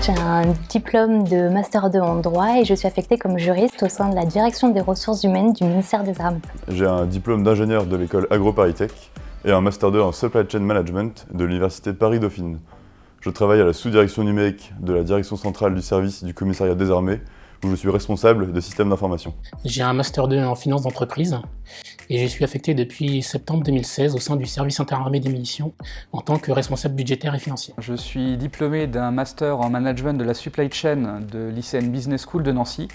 J'ai un diplôme de Master 2 en droit et je suis affectée comme juriste au sein de la direction des ressources humaines du ministère des Armées. J'ai un diplôme d'ingénieur de l'école AgroParisTech et un Master 2 en Supply Chain Management de l'Université Paris-Dauphine. Je travaille à la sous-direction numérique de la direction centrale du service du commissariat des armées où je suis responsable de systèmes d'information. J'ai un Master 2 en finance d'entreprise et je suis affecté depuis septembre 2016 au sein du service interarmées des munitions en tant que responsable budgétaire et financier. Je suis diplômé d'un Master en management de la supply chain de l'ICN Business School de Nancy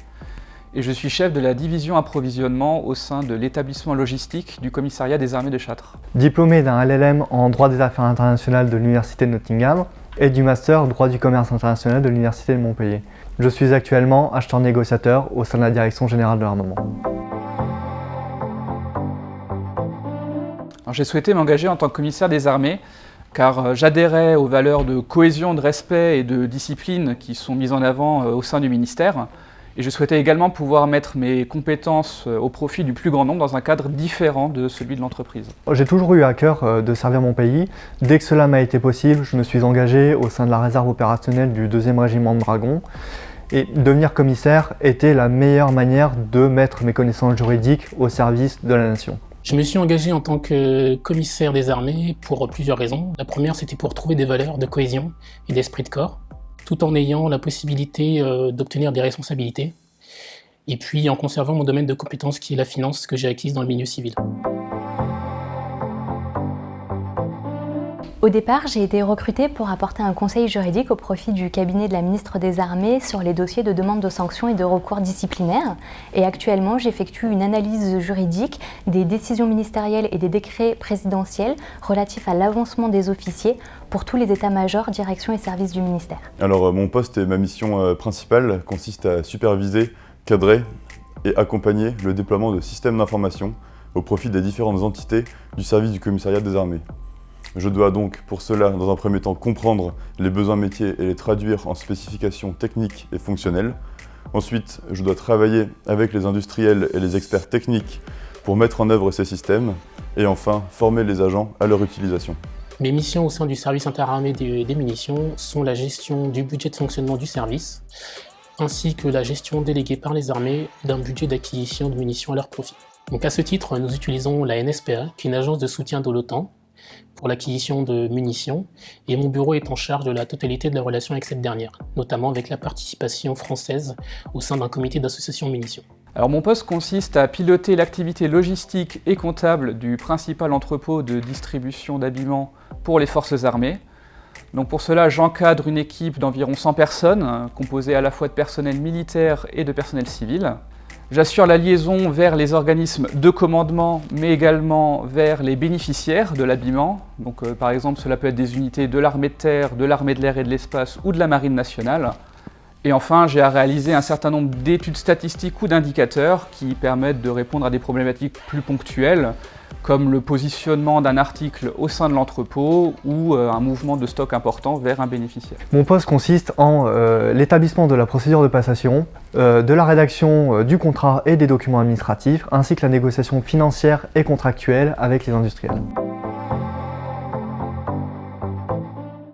et je suis chef de la division approvisionnement au sein de l'établissement logistique du commissariat des armées de Châtres. Diplômé d'un LLM en droit des affaires internationales de l'Université de Nottingham et du Master droit du commerce international de l'Université de Montpellier. Je suis actuellement acheteur négociateur au sein de la Direction générale de l'armement. J'ai souhaité m'engager en tant que commissaire des armées car j'adhérais aux valeurs de cohésion, de respect et de discipline qui sont mises en avant au sein du ministère. Et je souhaitais également pouvoir mettre mes compétences au profit du plus grand nombre dans un cadre différent de celui de l'entreprise. J'ai toujours eu à cœur de servir mon pays. Dès que cela m'a été possible, je me suis engagé au sein de la réserve opérationnelle du 2e régiment de Dragons. Et devenir commissaire était la meilleure manière de mettre mes connaissances juridiques au service de la nation. Je me suis engagé en tant que commissaire des armées pour plusieurs raisons. La première, c'était pour trouver des valeurs de cohésion et d'esprit de corps, tout en ayant la possibilité d'obtenir des responsabilités, et puis en conservant mon domaine de compétence qui est la finance que j'ai acquise dans le milieu civil. Au départ, j'ai été recrutée pour apporter un conseil juridique au profit du cabinet de la ministre des Armées sur les dossiers de demande de sanctions et de recours disciplinaires. Et actuellement, j'effectue une analyse juridique des décisions ministérielles et des décrets présidentiels relatifs à l'avancement des officiers pour tous les états-majors, directions et services du ministère. Alors mon poste et ma mission principale consistent à superviser, cadrer et accompagner le déploiement de systèmes d'information au profit des différentes entités du service du commissariat des armées. Je dois donc pour cela, dans un premier temps, comprendre les besoins métiers et les traduire en spécifications techniques et fonctionnelles. Ensuite, je dois travailler avec les industriels et les experts techniques pour mettre en œuvre ces systèmes. Et enfin, former les agents à leur utilisation. Mes missions au sein du service interarmées des munitions sont la gestion du budget de fonctionnement du service, ainsi que la gestion déléguée par les armées d'un budget d'acquisition de munitions à leur profit. Donc à ce titre, nous utilisons la NSPA, qui est une agence de soutien de l'OTAN, pour l'acquisition de munitions, et mon bureau est en charge de la totalité de la relation avec cette dernière, notamment avec la participation française au sein d'un comité d'association munitions. Alors mon poste consiste à piloter l'activité logistique et comptable du principal entrepôt de distribution d'habillement pour les forces armées. Donc pour cela, j'encadre une équipe d'environ 100 personnes, composée à la fois de personnel militaire et de personnel civil. J'assure la liaison vers les organismes de commandement, mais également vers les bénéficiaires de l'habillement. Donc, par exemple, cela peut être des unités de l'armée de terre, de l'armée de l'air et de l'espace ou de la marine nationale. Et enfin, j'ai à réaliser un certain nombre d'études statistiques ou d'indicateurs qui permettent de répondre à des problématiques plus ponctuelles, comme le positionnement d'un article au sein de l'entrepôt ou un mouvement de stock important vers un bénéficiaire. Mon poste consiste en l'établissement de la procédure de passation, de la rédaction du contrat et des documents administratifs, ainsi que la négociation financière et contractuelle avec les industriels.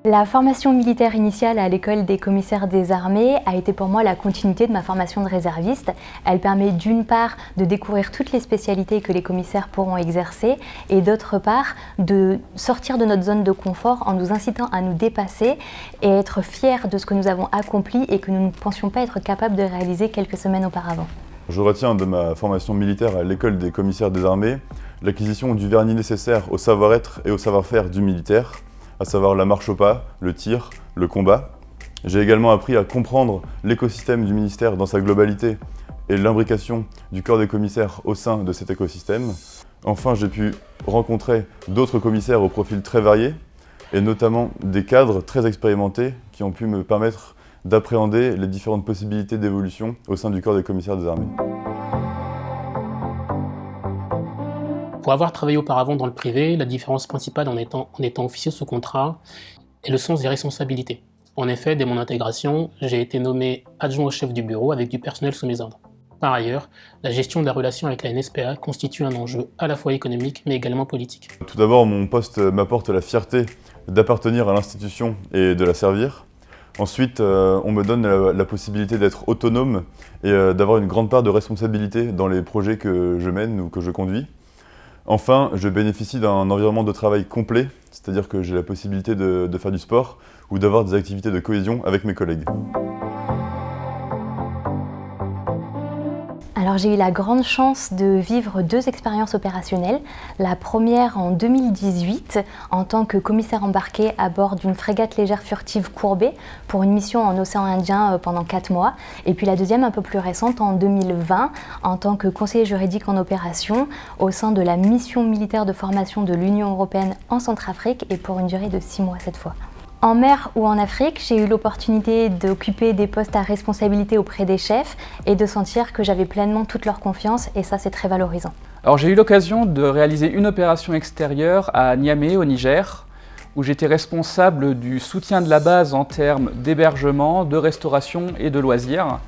La formation militaire initiale à l'école des commissaires des armées a été pour moi la continuité de ma formation de réserviste. Elle permet d'une part de découvrir toutes les spécialités que les commissaires pourront exercer et d'autre part de sortir de notre zone de confort en nous incitant à nous dépasser et être fiers de ce que nous avons accompli et que nous ne pensions pas être capables de réaliser quelques semaines auparavant. Je retiens de ma formation militaire à l'école des commissaires des armées l'acquisition du vernis nécessaire au savoir-être et au savoir-faire du militaire, à savoir la marche au pas, le tir, le combat. J'ai également appris à comprendre l'écosystème du ministère dans sa globalité et l'imbrication du corps des commissaires au sein de cet écosystème. Enfin, j'ai pu rencontrer d'autres commissaires au profil très varié et notamment des cadres très expérimentés qui ont pu me permettre d'appréhender les différentes possibilités d'évolution au sein du corps des commissaires des armées. Pour avoir travaillé auparavant dans le privé, la différence principale en étant officier sous contrat est le sens des responsabilités. En effet, dès mon intégration, j'ai été nommé adjoint au chef du bureau avec du personnel sous mes ordres. Par ailleurs, la gestion de la relation avec la NSPA constitue un enjeu à la fois économique mais également politique. Tout d'abord, mon poste m'apporte la fierté d'appartenir à l'institution et de la servir. Ensuite, on me donne la possibilité d'être autonome et d'avoir une grande part de responsabilité dans les projets que je mène ou que je conduis. Enfin, je bénéficie d'un environnement de travail complet, c'est-à-dire que j'ai la possibilité de faire du sport ou d'avoir des activités de cohésion avec mes collègues. Alors j'ai eu la grande chance de vivre 2 expériences opérationnelles. La première en 2018 en tant que commissaire embarqué à bord d'une frégate légère furtive Courbet pour une mission en océan Indien pendant 4 mois. Et puis la deuxième un peu plus récente en 2020 en tant que conseiller juridique en opération au sein de la mission militaire de formation de l'Union européenne en Centrafrique et pour une durée de 6 mois cette fois. En mer ou en Afrique, j'ai eu l'opportunité d'occuper des postes à responsabilité auprès des chefs et de sentir que j'avais pleinement toute leur confiance et ça c'est très valorisant. Alors j'ai eu l'occasion de réaliser une opération extérieure à Niamey au Niger où j'étais responsable du soutien de la base en termes d'hébergement, de restauration et de loisirs.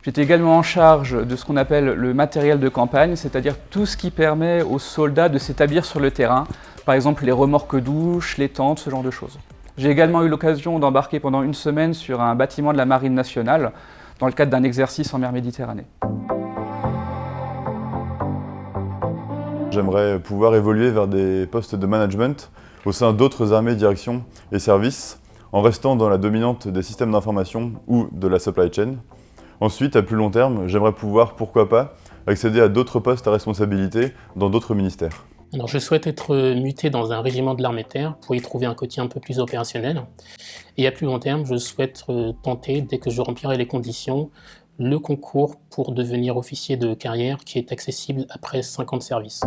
J'étais également en charge de ce qu'on appelle le matériel de campagne, c'est-à-dire tout ce qui permet aux soldats de s'établir sur le terrain, par exemple les remorques douches, les tentes, ce genre de choses. J'ai également eu l'occasion d'embarquer pendant une semaine sur un bâtiment de la Marine nationale dans le cadre d'un exercice en mer Méditerranée. J'aimerais pouvoir évoluer vers des postes de management au sein d'autres armées, directions et services en restant dans la dominante des systèmes d'information ou de la supply chain. Ensuite, à plus long terme, j'aimerais pouvoir, pourquoi pas, accéder à d'autres postes à responsabilité dans d'autres ministères. Alors, je souhaite être muté dans un régiment de l'armée de terre pour y trouver un côté un peu plus opérationnel. Et à plus long terme, je souhaite tenter, dès que je remplirai les conditions, le concours pour devenir officier de carrière qui est accessible après 5 ans de service.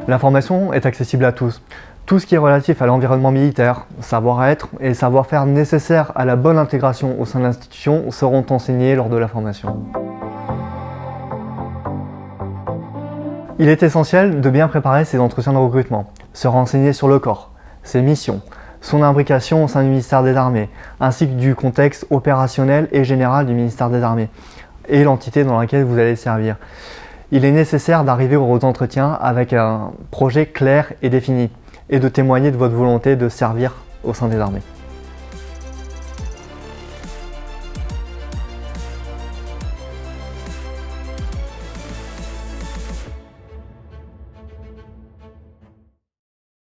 La formation est accessible à tous. Tout ce qui est relatif à l'environnement militaire, savoir-être et savoir-faire nécessaires à la bonne intégration au sein de l'institution seront enseignés lors de la formation. Il est essentiel de bien préparer ses entretiens de recrutement, se renseigner sur le corps, ses missions, son imbrication au sein du ministère des Armées, ainsi que du contexte opérationnel et général du ministère des Armées et l'entité dans laquelle vous allez servir. Il est nécessaire d'arriver aux entretiens avec un projet clair et défini et de témoigner de votre volonté de servir au sein des armées.